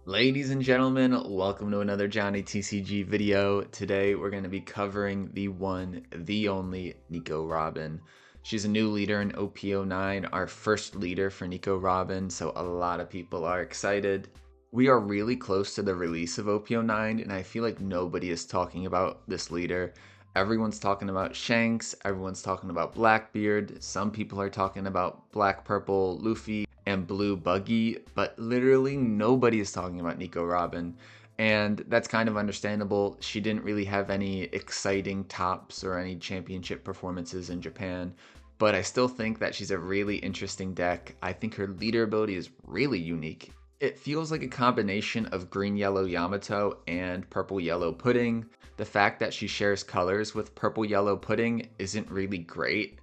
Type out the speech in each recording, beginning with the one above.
Ladies and gentlemen, welcome to another Johnny TCG video. Today we're going to be covering the one, the only Nico Robin. She's a new leader in OP09, our first leader for Nico Robin, so a lot of people are excited. We are really close to the release of OP09, and I feel like nobody is talking about this leader. Everyone's talking about Shanks, everyone's talking about Blackbeard, some people are talking about Black Purple Luffy and Blue Buggy, but literally nobody is talking about Nico Robin. And that's kind of understandable. She didn't really have any exciting tops or any championship performances in Japan, but I still think that she's a really interesting deck. I think her leader ability is really unique. It feels like a combination of green-yellow Yamato and purple-yellow Pudding. The fact that she shares colors with purple-yellow Pudding isn't really great,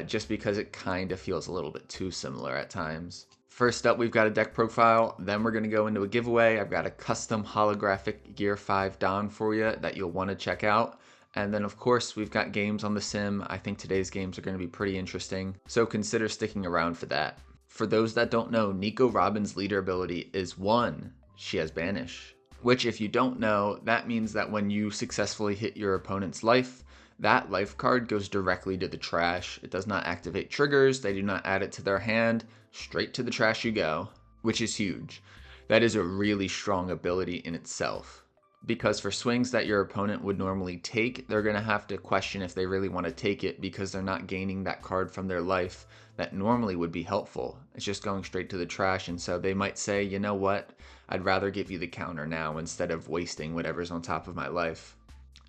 just because it kind of feels a little bit too similar at times. First up, we've got a deck profile, then we're going to go into a giveaway. I've got a custom holographic Gear 5 Don for you that you'll want to check out. And then, of course, we've got games on the sim. I think today's games are going to be pretty interesting, so consider sticking around for that. For those that don't know, Nico Robin's leader ability is 1. She has Banish. Which, if you don't know, that means that when you successfully hit your opponent's life, that life card goes directly to the trash. It does not activate triggers, they do not add it to their hand, straight to the trash you go, which is huge. That is a really strong ability in itself. Because for swings that your opponent would normally take, they're going to have to question if they really want to take it because they're not gaining that card from their life that normally would be helpful. It's just going straight to the trash, and so they might say, you know what, I'd rather give you the counter now instead of wasting whatever's on top of my life.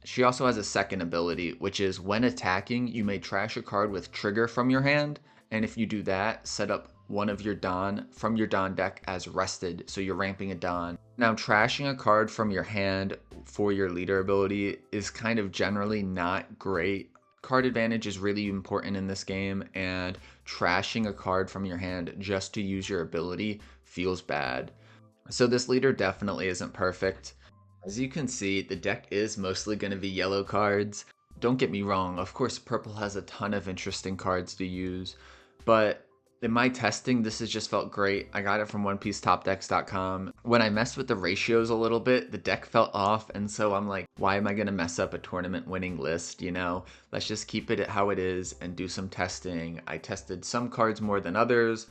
She also has a second ability, which is when attacking, you may trash a card with trigger from your hand, and if you do that, set up one of your Don from your Don deck as rested, so you're ramping a Don. Now, trashing a card from your hand for your leader ability is kind of generally not great. Card advantage is really important in this game, and trashing a card from your hand just to use your ability feels bad. So this leader definitely isn't perfect. As you can see, the deck is mostly going to be yellow cards. Don't get me wrong, of course purple has a ton of interesting cards to use, but in my testing, this has just felt great. I got it from OnePieceTopDecks.com. When I messed with the ratios a little bit, the deck felt off, and so I'm like, why am I going to mess up a tournament winning list, you know? Let's just keep it at how it is and do some testing. I tested some cards more than others,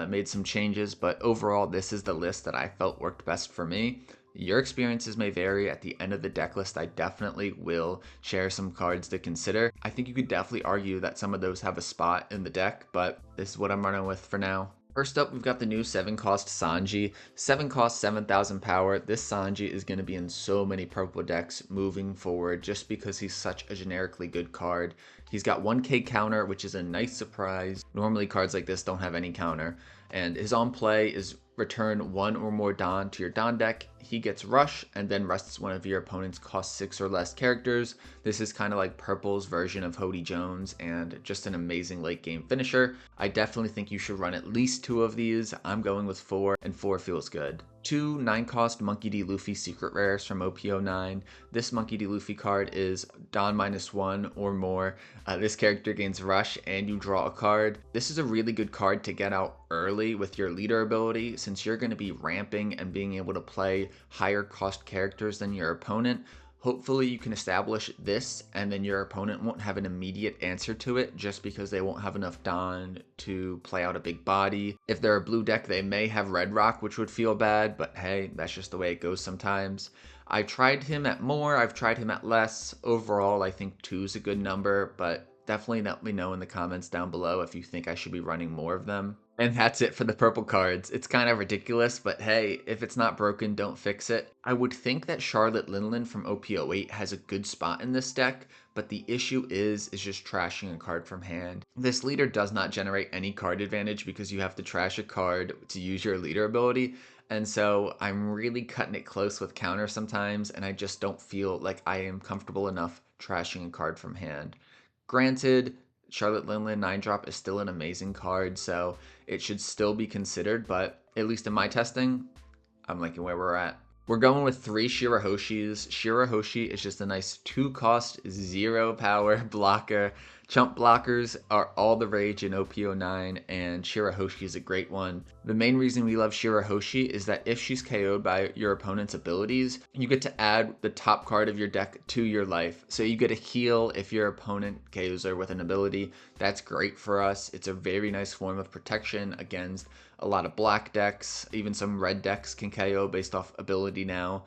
made some changes, but overall, this is the list that I felt worked best for me. Your experiences may vary. At the end of the deck list, I definitely will share some cards to consider. I think you could definitely argue that some of those have a spot in the deck, but this is what I'm running with for now. First up, we've got the new 7-cost Sanji. 7 cost, 7,000 power. This Sanji is going to be in so many purple decks moving forward just because he's such a generically good card. He's got 1k counter, which is a nice surprise. Normally cards like this don't have any counter. And his on play is return 1 or more Don to your Don deck. He gets Rush and then rests one of your opponent's cost 6 or less characters. This is kind of like Purple's version of Hody Jones and just an amazing late game finisher. I definitely think you should run at least 2 of these. I'm going with 4, and 4 feels good. 2 9-cost Monkey D. Luffy secret rares from OP09. This Monkey D. Luffy card is Don -1 or more. This character gains Rush and you draw a card. This is a really good card to get out early with your leader ability, since you're going to be ramping and being able to play higher cost characters than your opponent. Hopefully you can establish this and then your opponent won't have an immediate answer to it just because they won't have enough Don to play out a big body. If they're a blue deck, they may have Red Rock, which would feel bad, but hey, that's just the way it goes sometimes. I've tried him at more, I've tried him at less. Overall, I think 2 is a good number, but definitely let me know in the comments down below if you think I should be running more of them. And that's it for the purple cards. It's kind of ridiculous, but hey, if it's not broken, don't fix it. I would think that Charlotte Linlin from OP08 has a good spot in this deck, but the issue is just trashing a card from hand. This leader does not generate any card advantage because you have to trash a card to use your leader ability, and so I'm really cutting it close with counter sometimes, and I just don't feel like I am comfortable enough trashing a card from hand. Granted, Charlotte Linlin 9-drop is still an amazing card, so it should still be considered, but at least in my testing, I'm liking where we're at. We're going with 3 Shirahoshis. Shirahoshi is just a nice 2-cost, 0 power blocker Chump blockers are all the rage in OP09, and Shirahoshi is a great one. The main reason we love Shirahoshi is that if she's KO'd by your opponent's abilities, you get to add the top card of your deck to your life. So you get a heal if your opponent KOs her with an ability. That's great for us. It's a very nice form of protection against a lot of black decks. Even some red decks can KO based off ability now.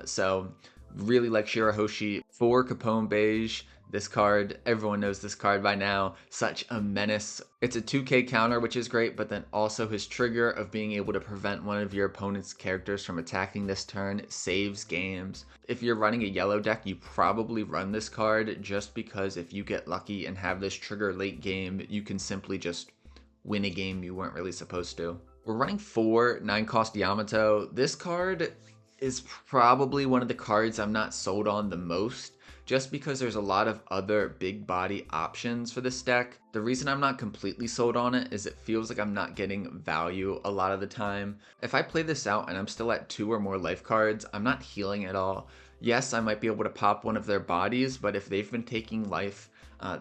So really like Shirahoshi. For Capone Beige, this card, everyone knows this card by now, such a menace. It's a 2k counter, which is great, but then also his trigger of being able to prevent one of your opponent's characters from attacking this turn saves games. If you're running a yellow deck, you probably run this card just because if you get lucky and have this trigger late game, you can simply just win a game you weren't really supposed to. We're running 4 9-cost Yamato. This card is probably one of the cards I'm not sold on the most, just because there's a lot of other big body options for this deck. The reason I'm not completely sold on it is it feels like I'm not getting value a lot of the time. If I play this out and I'm still at 2 or more life cards, I'm not healing at all. Yes, I might be able to pop one of their bodies, but if they've been taking life,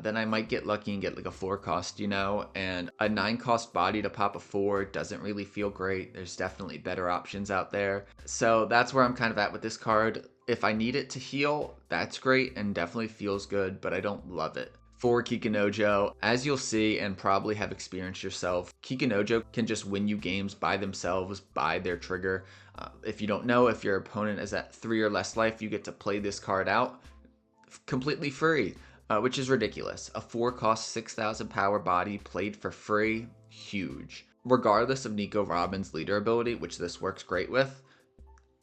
then I might get lucky and get like a 4 cost, you know? And a 9 cost body to pop a 4 doesn't really feel great. There's definitely better options out there. So that's where I'm kind of at with this card. If I need it to heal, that's great and definitely feels good, but I don't love it. For Kikunojo, as you'll see and probably have experienced yourself, Kikunojo can just win you games by themselves, by their trigger. If you don't know, if your opponent is at 3 or less life, you get to play this card out completely free. Which is ridiculous. A 4 cost 6,000 power body played for free, huge. Regardless of Nico Robin's leader ability, which this works great with,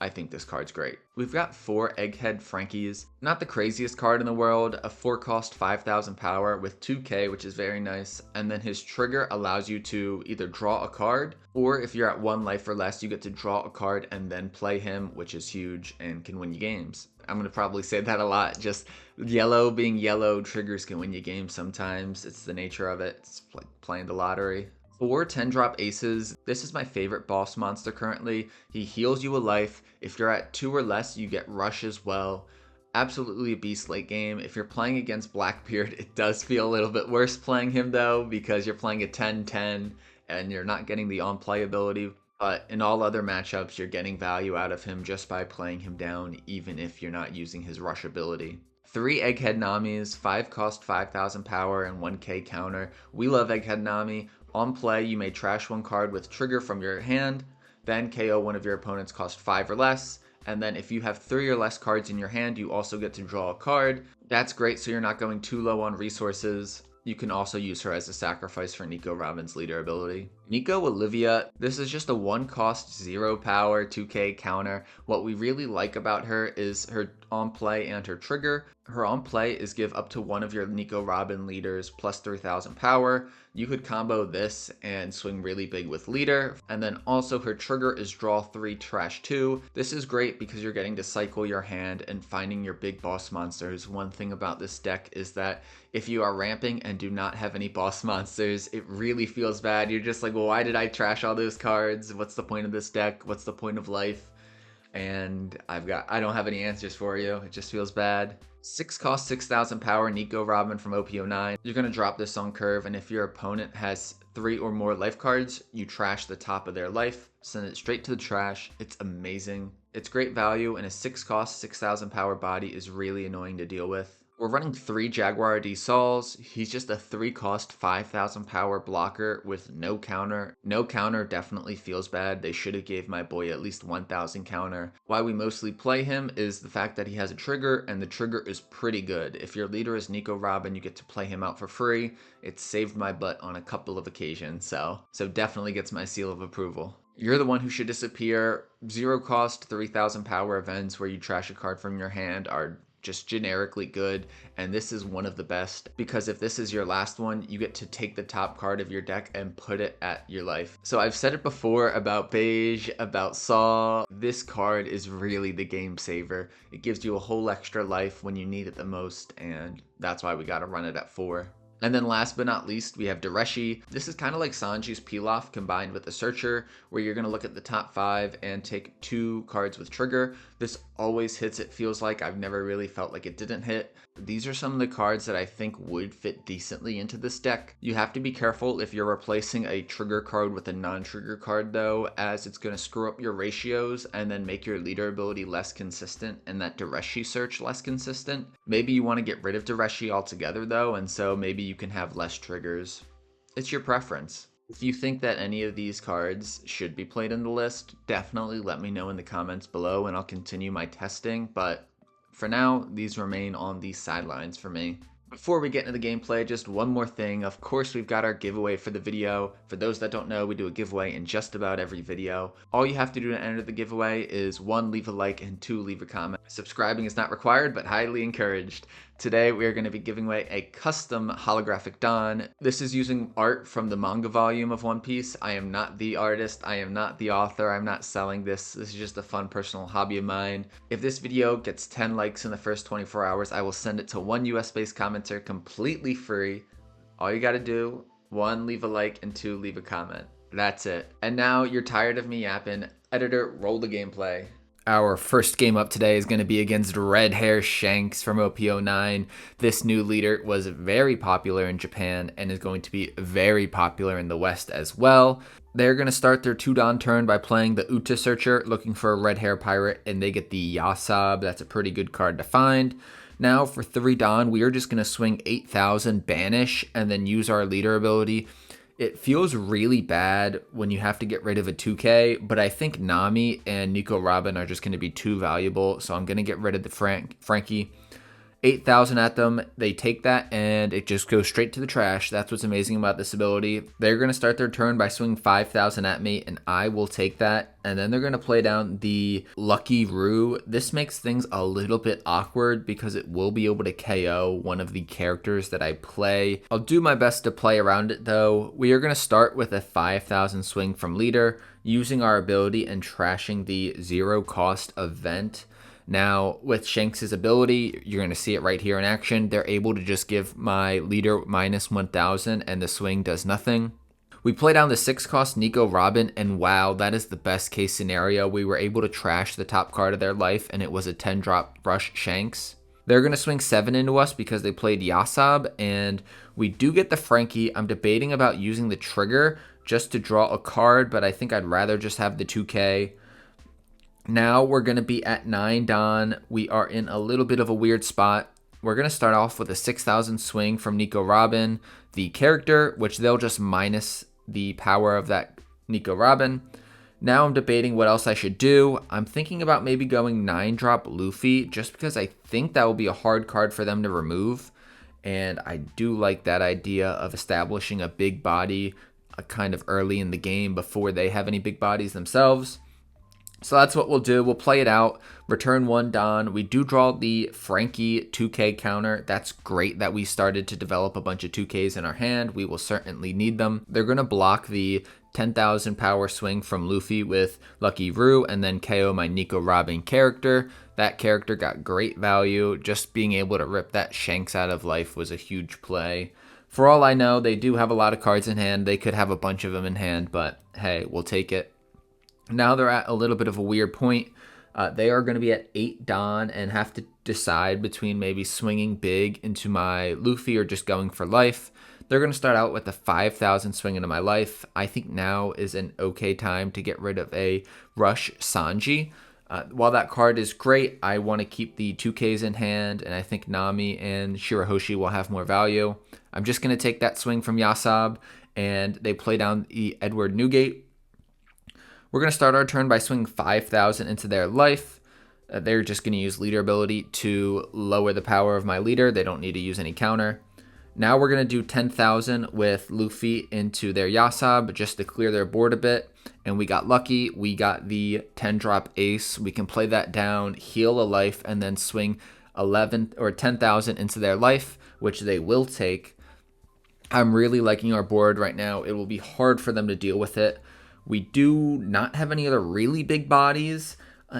I think this card's great. We've got 4 Egghead Frankies. Not the craziest card in the world, a 4 cost 5,000 power with 2k, which is very nice. And then his trigger allows you to either draw a card, or if you're at 1 life or less, you get to draw a card and then play him, which is huge and can win you games. I'm going to probably say that a lot. Just yellow being yellow, triggers can win you games sometimes. It's the nature of it. It's like playing the lottery. 4 10-drop aces. This is my favorite boss monster currently. He heals you a life. If you're at 2 or less, you get rush as well. Absolutely a beast late game. If you're playing against Blackbeard, it does feel a little bit worse playing him though, because you're playing a 10-10 and you're not getting the on-play ability. But in all other matchups, you're getting value out of him just by playing him down, even if you're not using his rush ability. 3 Egghead Namis, 5 cost 5,000 power and 1k counter. We love Egghead Nami. On play, you may trash 1 card with trigger from your hand, then KO one of your opponent's cost 5 or less. And then if you have 3 or less cards in your hand, you also get to draw a card. That's great, so you're not going too low on resources. You can also use her as a sacrifice for Nico Robin's leader ability. Nico Olivia, this is just a 1 cost 0 power 2k counter. What we really like about her is her on play and her trigger. Her on play is give up to one of your Nico Robin leaders plus 3,000 power. You could combo this and swing really big with leader. And then also her trigger is draw 3 trash 2. This is great because you're getting to cycle your hand and finding your big boss monsters. One thing about this deck is that if you are ramping and do not have any boss monsters, it really feels bad. You're just like, well, why did I trash all those cards? What's the point of this deck? What's the point of life? And I don't have any answers for you. It just feels bad. 6 cost 6,000 power Nico Robin from OP09. You're going to drop this on curve, and if your opponent has 3 or more life cards, you trash the top of their life. Send it straight to the trash. It's amazing. It's great value, and a 6 cost 6,000 power body is really annoying to deal with. We're running 3 Jaguar D Sauls. He's just a 3 cost 5,000 power blocker with no counter. No counter definitely feels bad. They should have gave my boy at least 1,000 counter. Why we mostly play him is the fact that he has a trigger, and the trigger is pretty good. If your leader is Nico Robin, you get to play him out for free. It's saved my butt on a couple of occasions, so definitely gets my seal of approval. You're the one who should disappear. 0 cost 3,000 power events where you trash a card from your hand are just generically good, and this is one of the best because if this is your last one, you get to take the top card of your deck and put it at your life. So I've said it before about Beige, about Saw. This card is really the game saver. It gives you a whole extra life when you need it the most, and that's why we gotta run it at 4. And then last but not least, we have Dareshi. This is kind of like Sanji's Pilaf combined with the Searcher, where you're going to look at the top 5 and take 2 cards with trigger. This always hits, it feels like. I've never really felt like it didn't hit. These are some of the cards that I think would fit decently into this deck. You have to be careful if you're replacing a trigger card with a non-trigger card though, as it's going to screw up your ratios and then make your leader ability less consistent and that Dareshi search less consistent. Maybe you want to get rid of Dareshi altogether though, and so maybe you can have less triggers. It's your preference. If you think that any of these cards should be played in the list, definitely let me know in the comments below and I'll continue my testing, but for now, these remain on the sidelines for me. Before we get into the gameplay, just one more thing. Of course, we've got our giveaway for the video. For those that don't know, we do a giveaway in just about every video. All you have to do to enter the giveaway is 1, leave a like, and 2, leave a comment. Subscribing is not required, but highly encouraged. Today, we are going to be giving away a custom holographic Don. This is using art from the manga volume of One Piece. I am not the artist. I am not the author. I'm not selling this. This is just a fun personal hobby of mine. If this video gets 10 likes in the first 24 hours, I will send it to 1 US-based commenter completely free. All you got to do, 1, leave a like, and 2, leave a comment. That's it. And now you're tired of me yapping. Editor, roll the gameplay. Our first game up today is going to be against Red Hair Shanks from OP09. This new leader was very popular in Japan and is going to be very popular in the West as well. They're going to start their 2-Don turn by playing the Uta Searcher, looking for a Red Hair Pirate, and they get the Yasab. That's a pretty good card to find. Now for 3-Don, we are just going to swing 8,000 Banish and then use our leader ability. It feels really bad when you have to get rid of a 2K, but I think Nami and Nico Robin are just going to be too valuable, so I'm going to get rid of the Frankie. 8,000 at them, they take that, and it just goes straight to the trash. That's what's amazing about this ability. They're going to start their turn by swinging 5,000 at me, and I will take that. And then they're going to play down the Lucky Roo. This makes things a little bit awkward because it will be able to KO one of the characters that I play. I'll do my best to play around it though. We are going to start with a 5,000 swing from leader, using our ability and trashing the 0 cost event. Now, with Shanks' ability, you're going to see it right here in action. They're able to just give my leader minus 1,000 and the swing does nothing. We play down the 6 cost Nico Robin, and wow, that is the best case scenario. We were able to trash the top card of their life, and it was a 10-drop Rush Shanks. They're going to swing 7 into us because they played Yasab, and we do get the Frankie. I'm debating about using the trigger just to draw a card, but I think I'd rather just have the 2K. Now we're going to be at 9-Don. We are in a little bit of a weird spot. We're going to start off with a 6,000 swing from Nico Robin, the character, which they'll just minus the power of that Nico Robin. Now I'm debating what else I should do. I'm thinking about maybe going 9-drop Luffy, just because I think that will be a hard card for them to remove. And I do like that idea of establishing a big body kind of early in the game before they have any big bodies themselves. So that's what we'll do. We'll play it out. Return 1 Don. We do draw the Frankie 2K counter. That's great that we started to develop a bunch of 2Ks in our hand. We will certainly need them. They're going to block the 10,000 power swing from Luffy with Lucky Roo and then KO my Nico Robin character. That character got great value. Just being able to rip that Shanks out of life was a huge play. For all I know, they do have a lot of cards in hand. They could have a bunch of them in hand, but hey, we'll take it. Now they're at a little bit of a weird point. They are going to be at 8-Don and have to decide between maybe swinging big into my Luffy or just going for life. They're going to start out with a 5,000 swing into my life. I think now is an okay time to get rid of a Rush Sanji. While that card is great, I want to keep the 2Ks in hand, and I think Nami and Shirahoshi will have more value. I'm just going to take that swing from Yasab, and they play down the Edward Newgate. We're going to start our turn by swinging 5,000 into their life. They're just going to use leader ability to lower the power of my leader. They don't need to use any counter. Now we're going to do 10,000 with Luffy into their Yasab just to clear their board a bit. And we got lucky. We got the 10-drop ace. We can play that down, heal a life, and then swing 11 or 10,000 into their life, which they will take. I'm really liking our board right now. It will be hard for them to deal with it. We do not have any other really big bodies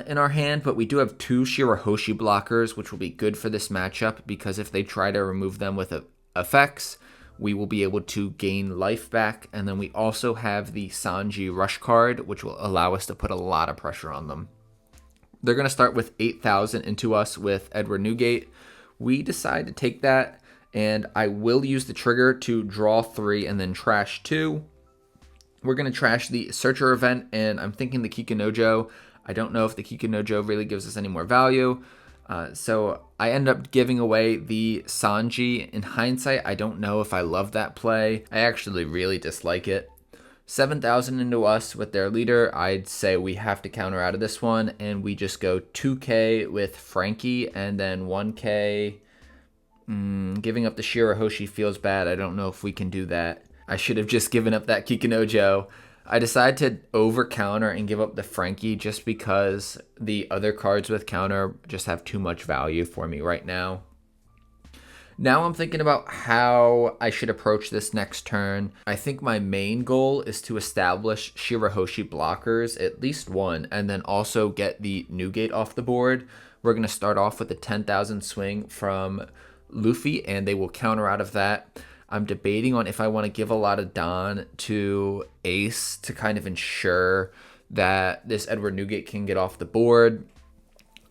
in our hand, but we do have 2 Shirahoshi blockers, which will be good for this matchup because if they try to remove them with effects, we will be able to gain life back. And then we also have the Sanji Rush card, which will allow us to put a lot of pressure on them. They're going to start with 8,000 into us with Edward Newgate. We decide to take that, and I will use the trigger to draw 3 and then trash 2. We're going to trash the Searcher event, and I'm thinking the Kikunojo. I don't know if the Kikunojo really gives us any more value. So I end up giving away the Sanji. In hindsight, I don't know if I love that play. I actually really dislike it. 7,000 into us with their leader. I'd say we have to counter out of this one, and we just go 2k with Frankie, and then 1k. Giving up the Shirahoshi feels bad. I don't know if we can do that. I should have just given up that Kikunojo. I decided to over counter and give up the Frankie just because the other cards with counter just have too much value for me right now. Now I'm thinking about how I should approach this next turn. I think my main goal is to establish Shirahoshi blockers, at least one, and then also get the Newgate off the board. We're going to start off with a 10,000 swing from Luffy, and they will counter out of that. I'm debating on if I want to give a lot of Don to Ace to kind of ensure that this Edward Newgate can get off the board.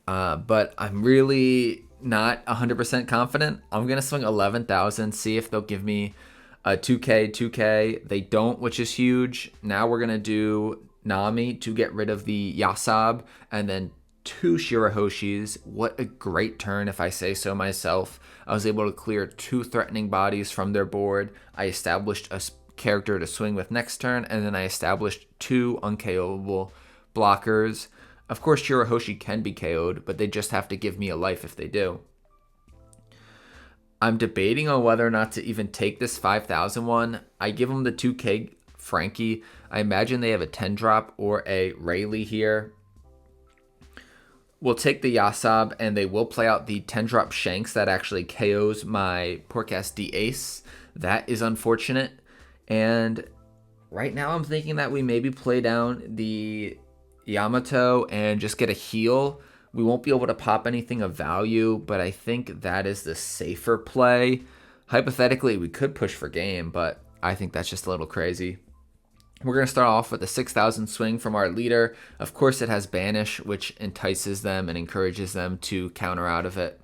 But I'm really not 100% confident. I'm going to swing 11,000, see if they'll give me a 2k. They don't, which is huge. Now we're going to do Nami to get rid of the Yasab, and then 2 Shirahoshis. What a great turn, if I say so myself. I was able to clear 2 threatening bodies from their board. I established a character to swing with next turn, and then I established 2 unKOable blockers. Of course, Shirahoshi can be KO'd, but they just have to give me a life if they do. I'm debating on whether or not to even take this 5,000 one. I give them the 2k Frankie. I imagine they have a 10 drop or a Rayleigh here. We'll take the Yasab, and they will play out the 10-drop Shanks that actually KOs my Porcast D Ace. That is unfortunate. And right now I'm thinking that we maybe play down the Yamato and just get a heal. We won't be able to pop anything of value, but I think that is the safer play. Hypothetically, we could push for game, but I think that's just a little crazy. We're going to start off with a 6,000 swing from our leader. Of course, it has Banish, which entices them and encourages them to counter out of it.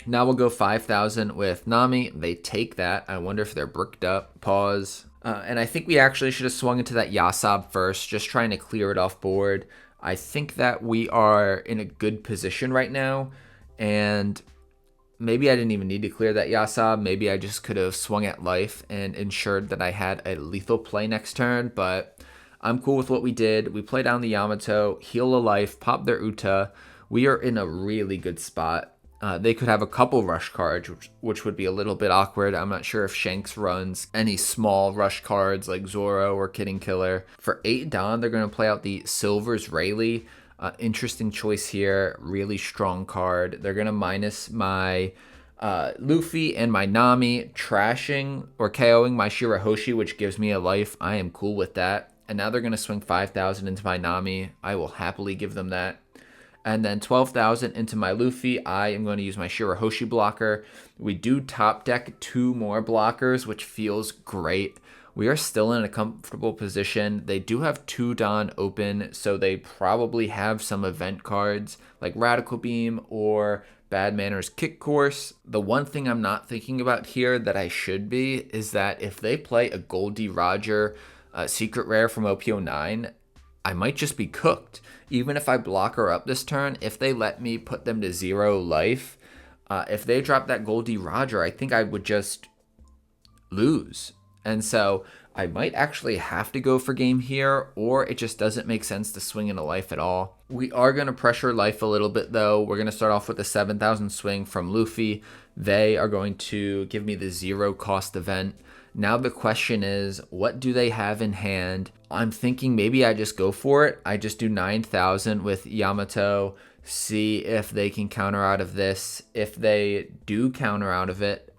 Now we'll go 5,000 with Nami. They take that. I wonder if they're bricked up. Pause. And I think we actually should have swung into that Yasab first, just trying to clear it off board. I think that we are in a good position right now, and maybe I didn't even need to clear that Yasab. Maybe I just could have swung at life and ensured that I had a lethal play next turn, but I'm cool with what we did. We play down the Yamato, heal a life, pop their Uta. We are in a really good spot. They could have a couple rush cards, which would be a little bit awkward. I'm not sure if Shanks runs any small rush cards like Zoro or Kidding Killer. For 8 Don, they're going to play out the Silver's Rayleigh. Interesting choice here. Really strong card. They're going to minus my Luffy and my Nami, trashing or KOing my Shirahoshi, which gives me a life. I am cool with that. And now they're going to swing 5,000 into my Nami. I will happily give them that. And then 12,000 into my Luffy. I am going to use my Shirahoshi blocker. We do top deck 2 more blockers, which feels great. We are still in a comfortable position. They do have 2 Don open, so they probably have some event cards like Radical Beam or Bad Manners Kick Course. The one thing I'm not thinking about here that I should be is that if they play a Goldie Roger secret rare from OP09, I might just be cooked. Even if I block her up this turn, if they let me put them to 0 life, if they drop that Goldie Roger, I think I would just lose. And so I might actually have to go for game here, or it just doesn't make sense to swing in a life at all. We are going to pressure life a little bit, though. We're going to start off with a 7,000 swing from Luffy. They are going to give me the 0 cost event. Now the question is, what do they have in hand? I'm thinking maybe I just go for it. I just do 9,000 with Yamato, see if they can counter out of this. If they do counter out of it,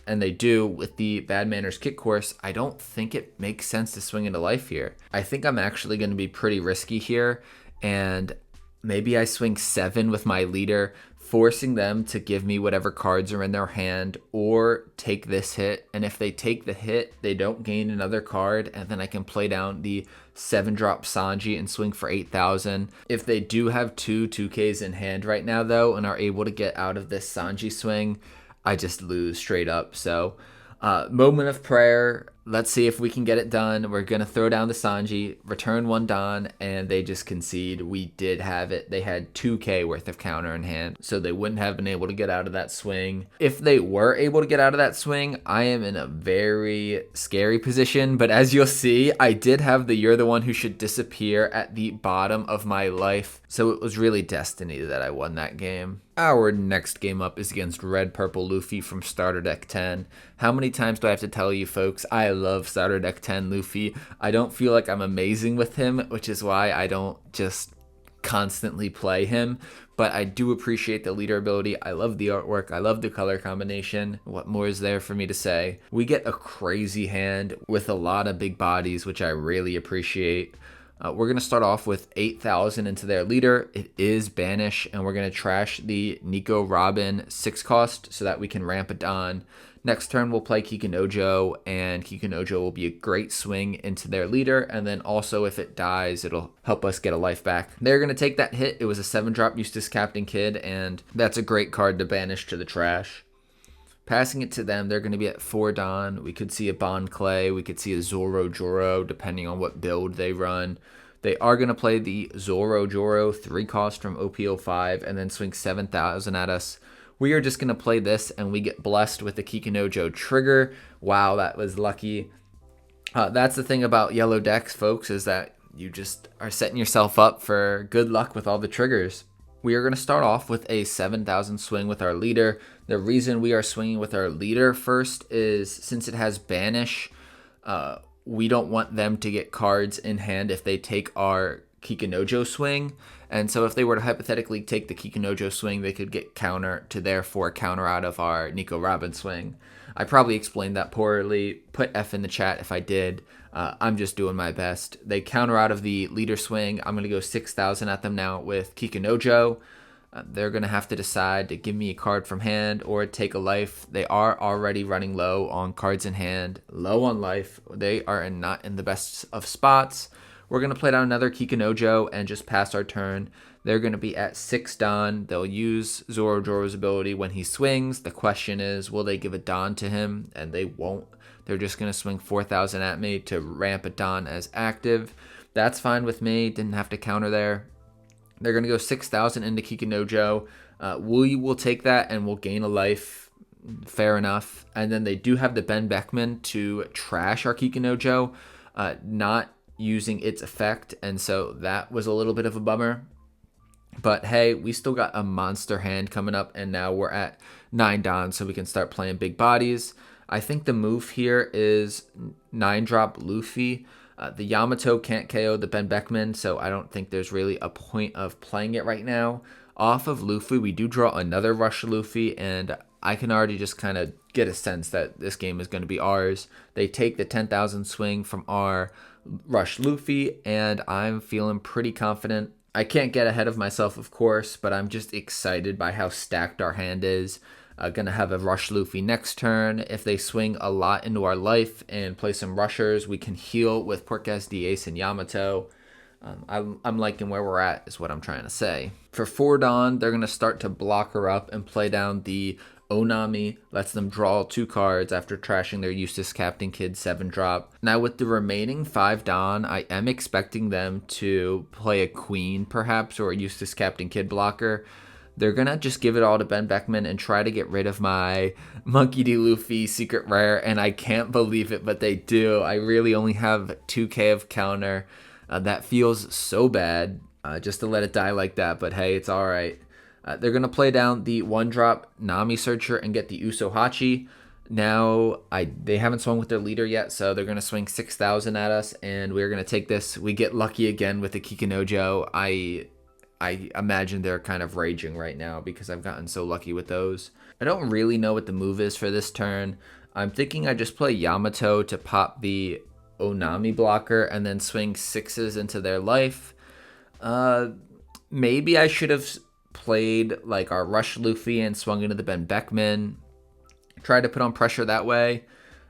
and they do with the Bad Manners Kick Course, I don't think it makes sense to swing into life here. I think I'm actually going to be pretty risky here, and maybe I swing 7 with my leader, forcing them to give me whatever cards are in their hand or take this hit. And if they take the hit, they don't gain another card, and then I can play down the 7-drop Sanji and swing for 8,000. If they do have 2/2Ks in hand right now, though, and are able to get out of this Sanji swing, I just lose straight up. So moment of prayer. Let's see if we can get it done. We're going to throw down the Sanji, return 1 Don, and they just concede. We did have it. They had 2K worth of counter in hand, so they wouldn't have been able to get out of that swing. If they were able to get out of that swing, I am in a very scary position. But as you'll see, I did have the "you're the one who should disappear" at the bottom of my life, so it was really destiny that I won that game. Our next game up is against Red Purple Luffy from Starter Deck 10. How many times do I have to tell you, folks? I love Starter Deck 10 Luffy. I don't feel like I'm amazing with him, which is why I don't just constantly play him. But I do appreciate the leader ability. I love the artwork. I love the color combination. What more is there for me to say? We get a crazy hand with a lot of big bodies, which I really appreciate. We're going to start off with 8,000 into their leader. It is Banish, and we're going to trash the Nico Robin 6 cost so that we can ramp it on. Next turn, we'll play Kikunojo, and Kikunojo will be a great swing into their leader, and then also if it dies, it'll help us get a life back. They're going to take that hit. It was a 7-drop Eustace Captain Kid, and that's a great card to banish to the trash. Passing it to them, they're going to be at 4 Don. We could see a Bond Clay. We could see a Zoro Joro, depending on what build they run. They are going to play the Zoro Joro 3 cost from OP05 and then swing 7,000 at us. We are just going to play this, and we get blessed with the Kikunojo trigger. Wow, that was lucky. That's the thing about yellow decks, folks, is that you just are setting yourself up for good luck with all the triggers. We are going to start off with a 7,000 swing with our leader. The reason we are swinging with our leader first is since it has Banish, we don't want them to get cards in hand if they take our Kikunojo swing. And so if they were to hypothetically take the Kikunojo swing, they could get counter to therefore counter out of our Nico Robin swing. I probably explained that poorly. Put F in the chat if I did. I'm just doing my best. They counter out of the leader swing. I'm going to go 6,000 at them now with Kikunojo. They're going to have to decide to give me a card from hand or take a life. They are already running low on cards in hand, low on life. They are not in the best of spots. We're going to play down another Kikunojo and just pass our turn. They're going to be at 6 Don. They'll use Zoro Joro's ability when he swings. The question is, will they give a Don to him? And they won't. They're just going to swing 4,000 at me to ramp a Don as active. That's fine with me. Didn't have to counter there. They're going to go 6,000 into Kikunojo. We will take that and we'll gain a life. Fair enough. And then they do have the Ben Beckman to trash our Kikunojo, not using its effect. And so that was a little bit of a bummer. But hey, we still got a monster hand coming up, and now we're at 9 Don, so we can start playing big bodies. I think the move here is 9-drop Luffy. The Yamato can't KO the Ben Beckman, so I don't think there's really a point of playing it right now. Off of Luffy, we do draw another Rush Luffy, and I can already just kind of get a sense that this game is going to be ours. They take the 10,000 swing from our Rush Luffy, and I'm feeling pretty confident. I can't get ahead of myself, of course, but I'm just excited by how stacked our hand is. Gonna have a Rush Luffy next turn. If they swing a lot into our life and play some rushers, we can heal with Portgas, Ace, and Yamato. I'm liking where we're at, is what I'm trying to say. For 4 Don, they're gonna start to block her up and play down the Onami, lets them draw 2 cards after trashing their Eustace Captain Kid 7-drop. Now with the remaining 5 Don, I am expecting them to play a Queen perhaps, or a Eustace Captain Kid blocker. They're going to just give it all to Ben Beckman and try to get rid of my Monkey D. Luffy secret rare, and I can't believe it, but they do. I really only have 2k of counter. That feels so bad just to let it die like that, but hey, it's all right. They're going to play down the 1-drop Nami Searcher and get the Uso Hachi. Now, they haven't swung with their leader yet, so they're going to swing 6,000 at us, and we're going to take this. We get lucky again with the Kikunojo. I imagine they're kind of raging right now because I've gotten so lucky with those. I don't really know what the move is for this turn. I'm thinking I just play Yamato to pop the Onami blocker and then swing 6s into their life. maybe I should have played like our Rush Luffy and swung into the Ben Beckman. Tried to put on pressure that way.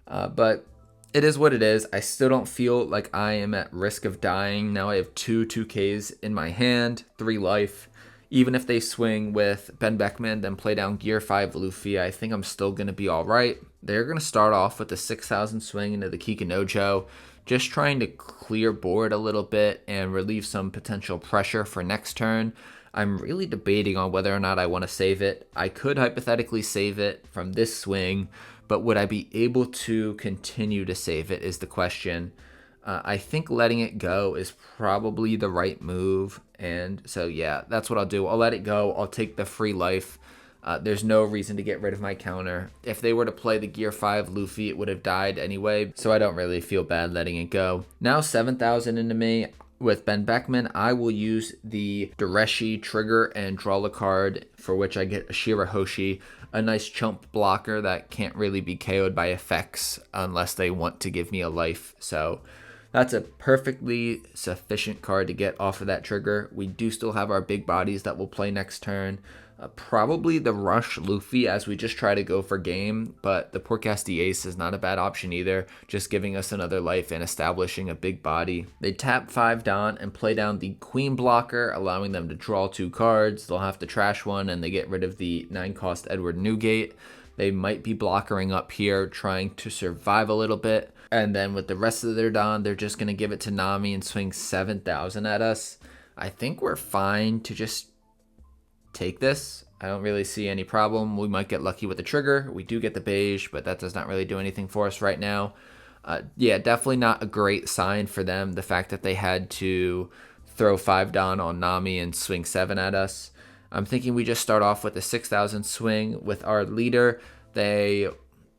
But it is what it is. I still don't feel like I am at risk of dying. Now I have 2Ks in my hand, 3 life. Even if they swing with Ben Beckman, then play down Gear 5 Luffy, I think I'm still going to be all right. They're going to start off with the 6,000 swing into the Kikinojo, just trying to clear board a little bit and relieve some potential pressure for next turn. I'm really debating on whether or not I want to save it. I could hypothetically save it from this swing, but would I be able to continue to save it is the question. I think letting it go is probably the right move. And so, yeah, that's what I'll do. I'll let it go. I'll take the free life. There's no reason to get rid of my counter. If they were to play the Gear 5 Luffy, it would have died anyway. So I don't really feel bad letting it go. Now 7,000 into me. With Ben Beckman, I will use the Dareshi trigger and draw a card, for which I get a Shirahoshi, a nice chump blocker that can't really be KO'd by effects unless they want to give me a life. So that's a perfectly sufficient card to get off of that trigger. We do still have our big bodies that will play next turn. Probably the Rush Luffy as we just try to go for game, but the Porcasti Ace is not a bad option either, just giving us another life and establishing a big body. They tap 5 Don and play down the Queen blocker, allowing them to draw 2 cards. They'll have to trash one and they get rid of the 9 cost Edward Newgate. They might be blockering up here, trying to survive a little bit. And then with the rest of their Don, they're just going to give it to Nami and swing 7,000 at us. I think we're fine to just take this. I don't really see any problem. We might get lucky with the trigger. We do get the beige, but that does not really do anything for us right now. Yeah, definitely not a great sign for them, the fact that they had to throw 5 Don on Nami and swing 7 at us. I'm thinking we just start off with a 6,000 swing with our leader. They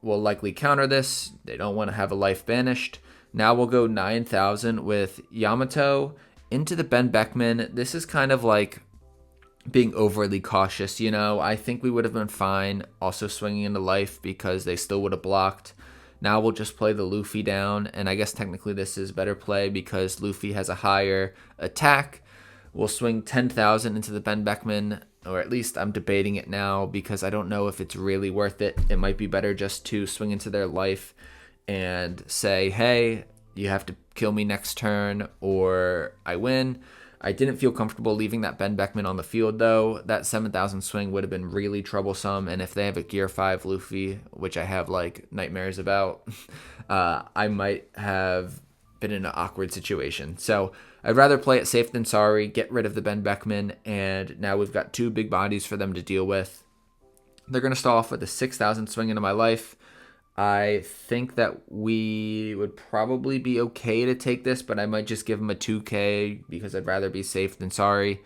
will likely counter this. They don't want to have a life banished. Now we'll go 9,000 with Yamato into the Ben Beckman. This is kind of like being overly cautious, you know. I think we would have been fine also swinging into life because they still would have blocked. Now we'll just play the Luffy down, and I guess technically this is better play because Luffy has a higher attack. We'll swing 10,000 into the Ben Beckman, or at least I'm debating it now because I don't know if it's really worth it. It might be better just to swing into their life and say, hey, you have to kill me next turn or I win. I didn't feel comfortable leaving that Ben Beckman on the field, though. That 7,000 swing would have been really troublesome, and if they have a Gear 5 Luffy, which I have, like, nightmares about, I might have been in an awkward situation. So I'd rather play it safe than sorry, get rid of the Ben Beckman, and now we've got 2 big bodies for them to deal with. They're going to start off with a 6,000 swing into my life. I think that we would probably be okay to take this, but I might just give him a 2K because I'd rather be safe than sorry.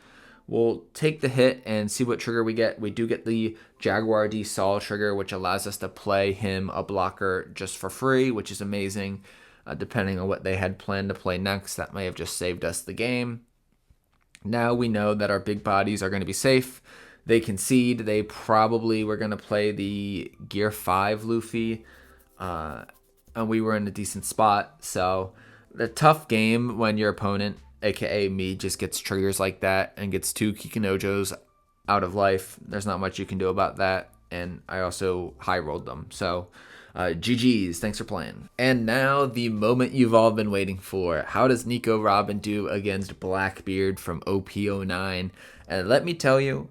We'll take the hit and see what trigger we get. We do get the Jaguar D Sol trigger, which allows us to play him a blocker just for free, which is amazing. Depending on what they had planned to play next, that may have just saved us the game. Now we know that our big bodies are going to be safe. They concede. They probably were going to play the Gear 5 Luffy. And we were in a decent spot. So the tough game when your opponent, aka me, just gets triggers like that and gets 2 Kikinojos out of life. There's not much you can do about that. And I also high rolled them. So GG's. Thanks for playing. And now the moment you've all been waiting for. How does Nico Robin do against Blackbeard from OP09? And let me tell you,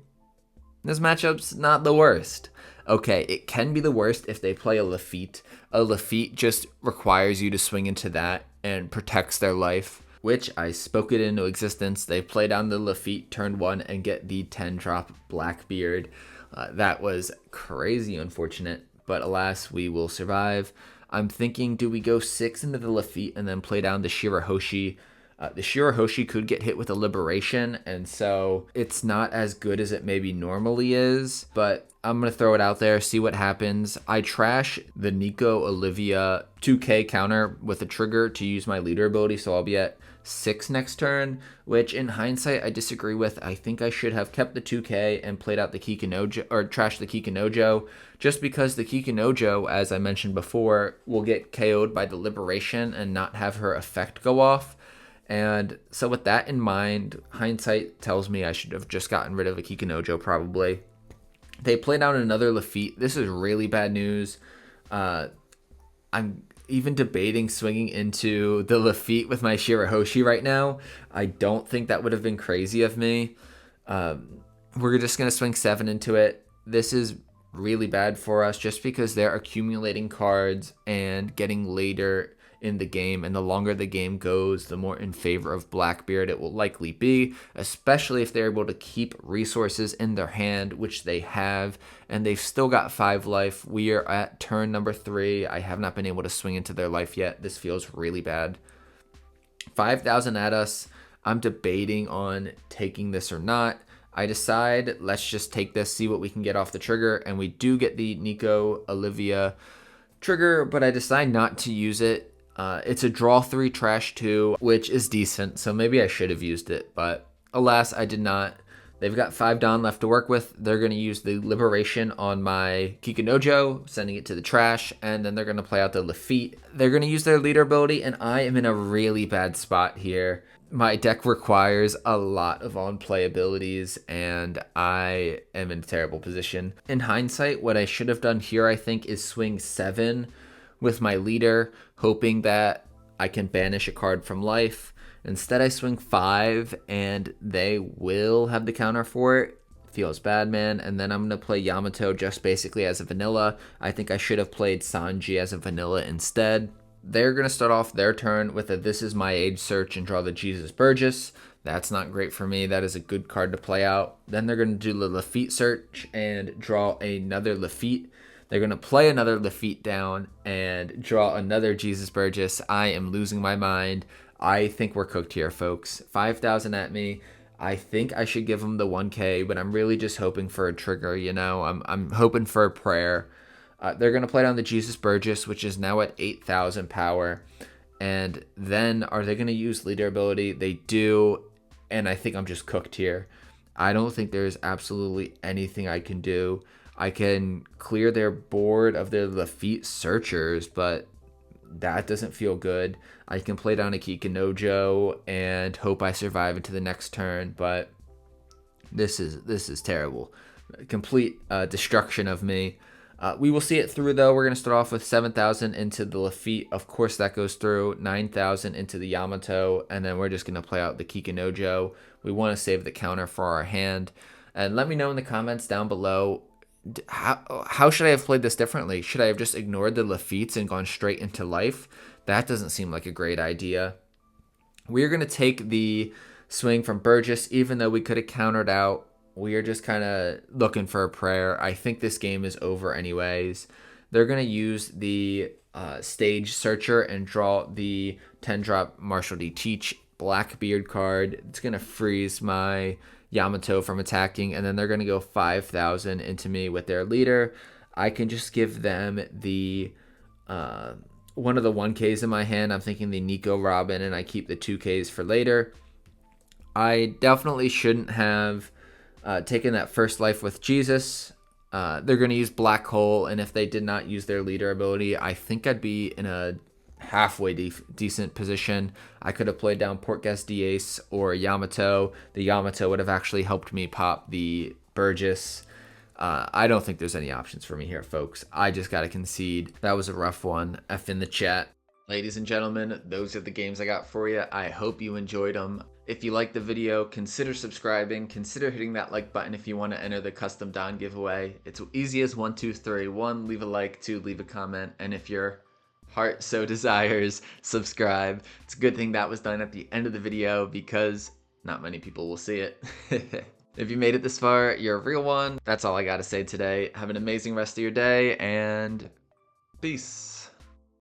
this matchup's not the worst. Okay, it can be the worst if they play a Lafitte. A Lafitte just requires you to swing into that and protects their life, which I spoke it into existence. They play down the Lafitte turn 1 and get the 10-drop Blackbeard. That was crazy unfortunate, but alas, we will survive. I'm thinking, do we go 6 into the Lafitte and then play down the Shirahoshi? The Shirahoshi could get hit with a Liberation, and so it's not as good as it maybe normally is, but I'm going to throw it out there, see what happens. I trash the Nico Olivia 2K counter with a trigger to use my leader ability, so I'll be at 6 next turn, which in hindsight I disagree with. I think I should have kept the 2K and played out the Kikinojo, or trashed the Kikinojo, just because the Kikinojo, as I mentioned before, will get KO'd by the Liberation and not have her effect go off. And so with that in mind, hindsight tells me I should have just gotten rid of a Kikinojo probably. They played out another Lafitte. This is really bad news. I'm even debating swinging into the Lafitte with my Shirahoshi right now. I don't think that would have been crazy of me. We're just going to swing 7 into it. This is really bad for us just because they're accumulating cards and getting later in the game, and the longer the game goes, the more in favor of Blackbeard it will likely be, especially if they're able to keep resources in their hand, which they have, and they've still got 5 life. We are at turn number 3. I have not been able to swing into their life yet. This feels really bad. 5,000 at us. I'm debating on taking this or not. I decide, let's just take this, see what we can get off the trigger, and we do get the Nico Olivia trigger, but I decide not to use it. It's a draw 3 trash 2, which is decent, so maybe I should have used it, but alas, I did not. They've got 5 Dawn left to work with. They're going to use the Liberation on my Kikinojo, sending it to the trash, and then they're going to play out the Lafitte. They're going to use their leader ability, and I am in a really bad spot here. My deck requires a lot of on-play abilities, and I am in a terrible position. In hindsight, what I should have done here, I think, is swing 7 with my leader, hoping that I can banish a card from life. Instead, I swing 5, and they will have the counter for it. Feels bad, man. And then I'm going to play Yamato just basically as a vanilla. I think I should have played Sanji as a vanilla instead. They're going to start off their turn with a This Is My Age search and draw the Jesus Burgess. That's not great for me. That is a good card to play out. Then they're going to do the Lafitte search and draw another Lafitte. They're going to play another Lafitte down and draw another Jesus Burgess. I am losing my mind. I think we're cooked here, folks. 5,000 at me. I think I should give them the 1K, but I'm really just hoping for a trigger, you know. I'm hoping for a prayer. They're going to play down the Jesus Burgess, which is now at 8,000 power. And then are they going to use leader ability? They do, and I think I'm just cooked here. I don't think there's absolutely anything I can do. I can clear their board of their Lafitte searchers, but that doesn't feel good. I can play down a Kikinojo and hope I survive into the next turn, but this is terrible. Complete destruction of me. We will see it through, though. We're going to start off with 7,000 into the Lafitte. Of course, that goes through. 9,000 into the Yamato, and then we're just going to play out the Kikinojo. We want to save the counter for our hand. And let me know in the comments down below, how should I have played this differently? Should I have just ignored the Lafittes and gone straight into life? That doesn't seem like a great idea. We're going to take the swing from Burgess, even though we could have countered out. We are just kind of looking for a prayer. I think this game is over anyways. They're going to use the Stage Searcher and draw the 10-drop Marshall D. Teach Blackbeard card. It's going to freeze my Yamato from attacking, and then they're going to go 5,000 into me with their leader. I can just give them the one of the 1Ks in my hand. I'm thinking the Nico Robin, and I keep the 2Ks for later. I definitely shouldn't have taken that first life with Jesus. They're going to use Black Hole, and if they did not use their leader ability, I think I'd be in a halfway decent position. I could have played down Portgas Ace or Yamato. The Yamato would have actually helped me pop the Burgess. I don't think there's any options for me here, folks. I just got to concede. That was a rough one. F in the chat. Ladies and gentlemen, those are the games I got for you. I hope you enjoyed them. If you liked the video, consider subscribing. Consider hitting that like button if you want to enter the custom Don giveaway. It's easy as 1, 2, 3. 1, leave a like. 2, leave a comment. And if your heart so desires, subscribe. It's a good thing that was done at the end of the video because not many people will see it. If you made it this far, you're a real one. That's all I got to say today. Have an amazing rest of your day, and peace.